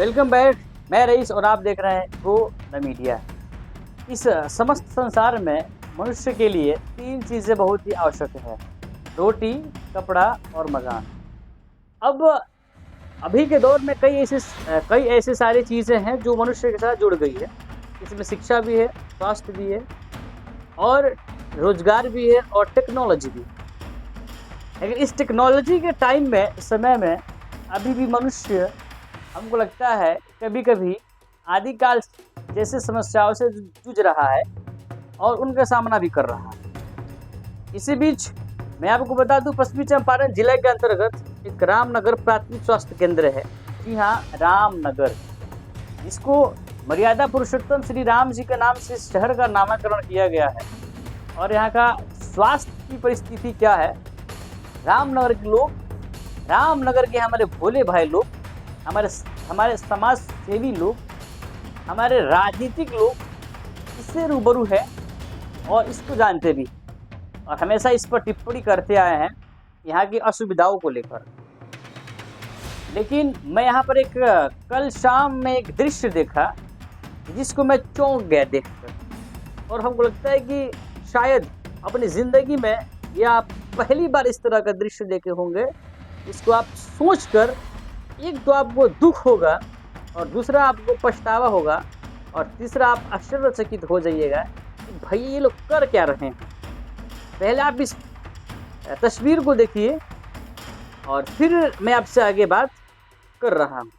Welcome back. मैं rice और आप देख रहे हैं गो द मीडिया। इस समस्त संसार में मनुष्य के लिए तीन चीज़ें बहुत ही आवश्यक है: रोटी, कपड़ा और मकान। अब अभी के दौर में कई ऐसी सारी चीज़ें हैं जो मनुष्य के साथ जुड़ गई है। इसमें शिक्षा भी है, स्वास्थ्य भी है और रोजगार भी है और टेक्नोलॉजी भी। लेकिन इस टेक्नोलॉजी के टाइम में, इस समय में अभी भी मनुष्य, हमको लगता है, कभी-कभी आदिकाल जैसे समस्याओं से जूझ रहा है और उनका सामना भी कर रहा है। इसी बीच मैं आपको बता दूं, पश्चिमी चंपारण जिले के अंतर्गत एक रामनगर प्राथमिक स्वास्थ्य केंद्र है। जी हाँ, रामनगर, जिसको मर्यादा पुरुषोत्तम श्री राम जी के नाम से इस शहर का नामकरण किया गया है। और यहाँ का स्वास्थ्य की परिस्थिति क्या है? रामनगर के लोग, रामनगर के हमारे भोले भाई लोग, हमारे समाज सेवी लोग, हमारे राजनीतिक लोग इससे रूबरू है और इसको जानते भी, और हमेशा इस पर टिप्पणी करते आए हैं यहाँ की असुविधाओं को लेकर। लेकिन मैं यहाँ पर कल शाम में एक दृश्य देखा जिसको मैं चौंक गया देखकर, और हमको लगता है कि शायद अपनी ज़िंदगी में या आप पहली बार इस तरह का दृश्य देखे होंगे। इसको आप सोचकर एक तो आपको दुख होगा और दूसरा आपको पछतावा होगा और तीसरा आप आश्चर्यचकित हो जाइएगा कि भाई ये लोग कर क्या रहे हैं। पहले आप इस तस्वीर को देखिए और फिर मैं आपसे आगे बात कर रहा हूँ।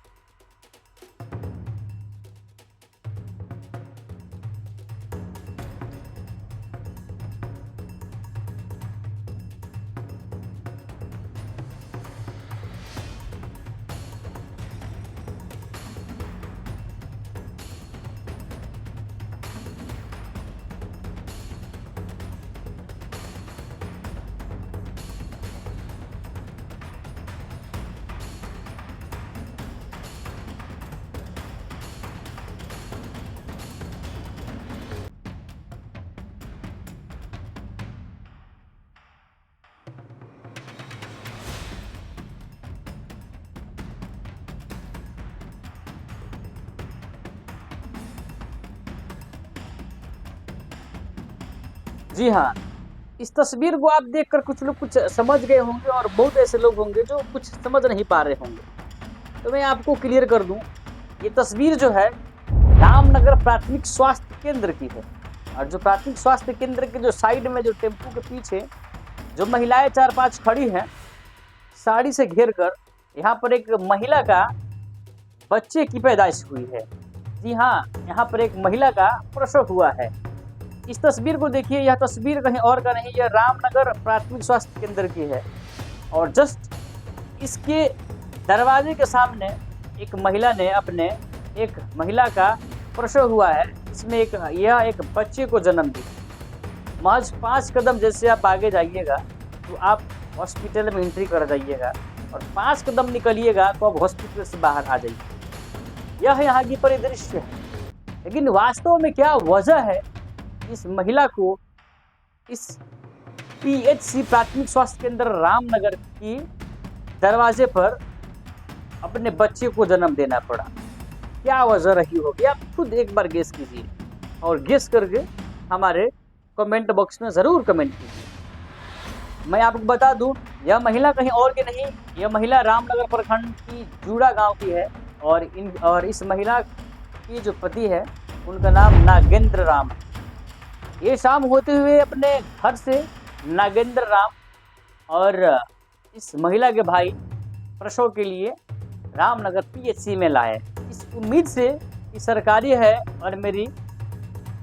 जी हाँ, इस तस्वीर को आप देखकर कुछ लोग कुछ समझ गए होंगे और बहुत ऐसे लोग होंगे जो कुछ समझ नहीं पा रहे होंगे। तो मैं आपको क्लियर कर दूं, ये तस्वीर जो है रामनगर प्राथमिक स्वास्थ्य केंद्र की है। और जो प्राथमिक स्वास्थ्य केंद्र के जो साइड में, जो टेम्पू के पीछे जो महिलाएं 4-5 खड़ी हैं साड़ी से घेर कर, यहाँ पर एक महिला का बच्चे की पैदाइश हुई है। जी हाँ, यहाँ पर एक महिला का प्रसव हुआ है। इस तस्वीर को देखिए, यह तस्वीर कहीं और का नहीं, यह रामनगर प्राथमिक स्वास्थ्य केंद्र की है। और जस्ट इसके दरवाजे के सामने एक महिला ने एक महिला का प्रसव हुआ है। इसमें यह एक बच्चे को जन्म दी। महज 5 कदम जैसे आप आगे जाइएगा तो आप हॉस्पिटल में एंट्री कर जाइएगा, और 5 कदम निकलिएगा तो आप हॉस्पिटल से बाहर आ जाइए। यह यहाँ की परिदृश्य है। लेकिन वास्तव में क्या वजह है इस महिला को इस PHC प्राथमिक स्वास्थ्य केंद्र रामनगर की दरवाजे पर अपने बच्चे को जन्म देना पड़ा? क्या वजह रही होगी? आप खुद एक बार गेस कीजिए, और गेस करके हमारे कमेंट बॉक्स में ज़रूर कमेंट कीजिए। मैं आपको बता दूं, यह महिला कहीं और की नहीं, यह महिला रामनगर प्रखंड की जूड़ा गांव की है। और इस महिला की जो पति है उनका नाम नागेंद्र राम है। ये शाम होते हुए अपने घर से नागेंद्र राम और इस महिला के भाई प्रसव के लिए रामनगर PHC में लाए, इस उम्मीद से कि सरकारी है और मेरी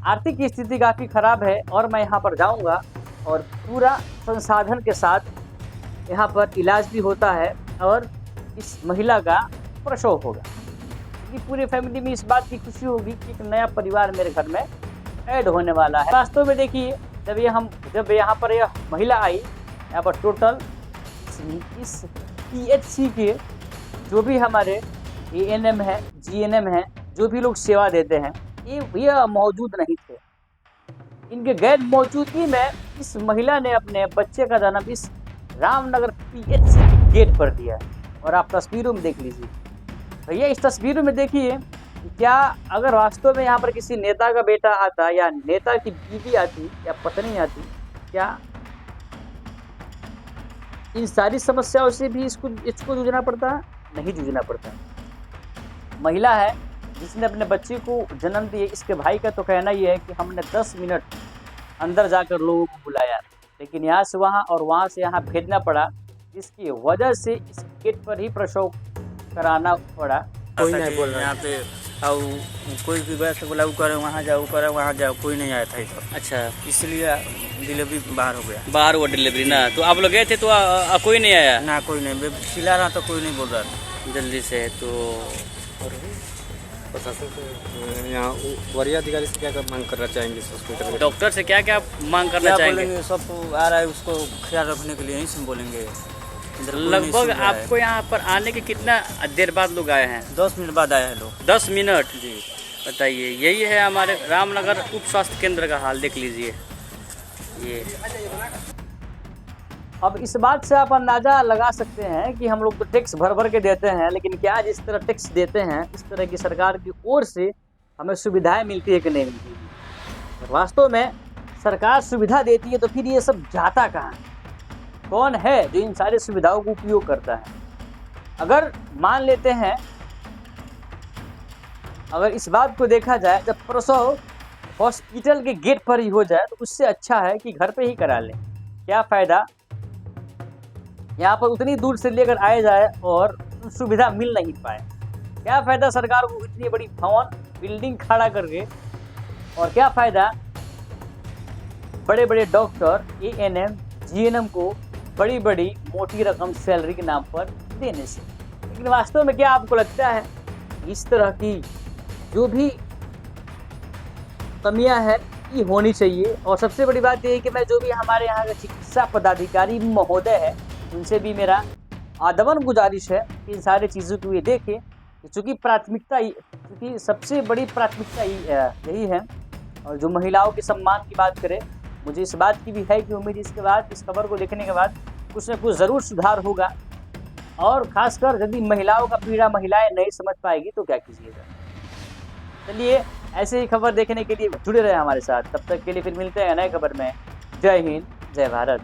आर्थिक स्थिति काफ़ी ख़राब है और मैं यहाँ पर जाऊँगा और पूरा संसाधन के साथ यहाँ पर इलाज भी होता है और इस महिला का प्रसव होगा। क्योंकि पूरी फैमिली में इस बात की खुशी होगी कि एक नया परिवार मेरे घर में ऐड होने वाला है। वास्तव में देखिए, जब यहाँ पर यह महिला आई, यहाँ पर टोटल इस PHC के जो भी हमारे ANM है, GNM है, जो भी लोग सेवा देते हैं, ये मौजूद नहीं थे। इनके गैर मौजूदगी में इस महिला ने अपने बच्चे का जन्म इस रामनगर PHC के गेट पर दिया। और आप तस्वीरों में देख लीजिए, भैया इस तस्वीर में देखिए, क्या अगर वास्तव में यहाँ पर किसी नेता का बेटा आता या नेता की बीवी आती या पत्नी आती, क्या इन सारी समस्याओं से भी इसको इसको जूझना पड़ता? नहीं जूझना पड़ता। महिला है जिसने अपने बच्चे को जन्म दिए, इसके भाई का तो कहना ये है कि हमने 10 मिनट अंदर जाकर लोगों को बुलाया, लेकिन यहाँ से वहाँ और वहाँ से यहाँ भेजना पड़ा, जिसकी वजह से इस गेट पर ही प्रसव कराना पड़ा। कोई नहीं बोल रहा यहाँ पे, और कोई भी वैसे बोला वो करे वहाँ जाओ, करे वहाँ जाओ, कोई नहीं आया था इधर। अच्छा, इसलिए डिलीवरी बाहर हो गया। बाहर हुआ डिलीवरी ना, तो आप लोग गए थे तो कोई नहीं आया? ना कोई नहीं, खिला रहा तो कोई नहीं बोल रहा था जल्दी से। तो प्रशासन से यहाँ वरीय अधिकारी से क्या मांग करना चाहेंगे इस हॉस्पिटल के? डॉक्टर से क्या क्या मांग करना क्या चाहेंगे? बोलेंगे, सब आ रहा है उसको ख्याल रखने के लिए यहीं से बोलेंगे। इधर कोई नहीं लगभग सुन रहा है। आपको यहाँ पर आने के कितना देर बाद लोग आए हैं? 10 मिनट बाद आए हैं लोग। 10 मिनट? जी बताइए, यही है हमारे रामनगर उप स्वास्थ्य केंद्र का हाल, देख लीजिए ये। अब इस बात से आप अंदाजा लगा सकते हैं कि हम लोग तो टैक्स भर भर के देते हैं, लेकिन क्या जिस तरह टैक्स देते हैं इस तरह की सरकार की ओर से हमें सुविधाएं मिलती है कि नहीं मिलती है? वास्तव में सरकार सुविधा देती है तो फिर ये सब जाता कहाँ है? कौन है जो इन सारी सुविधाओं को उपयोग करता है? अगर मान लेते हैं, अगर इस बात को देखा जाए, जब प्रसव हॉस्पिटल के गेट पर ही हो जाए तो उससे अच्छा है कि घर पे ही करा लें। क्या फ़ायदा यहाँ पर उतनी दूर से लेकर आए जाए और सुविधा मिल नहीं पाए? क्या फ़ायदा सरकार को इतनी बड़ी भवन बिल्डिंग खड़ा करके, और क्या फ़ायदा बड़े बड़े डॉक्टर ANM GNM को बड़ी बड़ी मोटी रकम सैलरी के नाम पर देने से? लेकिन वास्तव में क्या आपको लगता है इस तरह की जो भी कमियां हैं ये होनी चाहिए? और सबसे बड़ी बात यह है कि मैं जो भी हमारे यहाँ का चिकित्सा पदाधिकारी महोदय है उनसे भी मेरा आदवन गुजारिश है कि इन सारी चीज़ों को ये देखें, चूँकि प्राथमिकता क्योंकि सबसे बड़ी प्राथमिकता यही है। और जो महिलाओं के सम्मान की बात करें, मुझे इस बात की भी है कि उम्मीद इसके बाद, इस खबर को देखने के बाद कुछ न कुछ ज़रूर सुधार होगा। और ख़ासकर यदि महिलाओं का पीड़ा महिलाएं नहीं समझ पाएगी तो क्या कीजिएगा। चलिए, ऐसे ही खबर देखने के लिए जुड़े रहे हमारे साथ। तब तक के लिए फिर मिलते हैं नए खबर में। जय हिंद, जय भारत।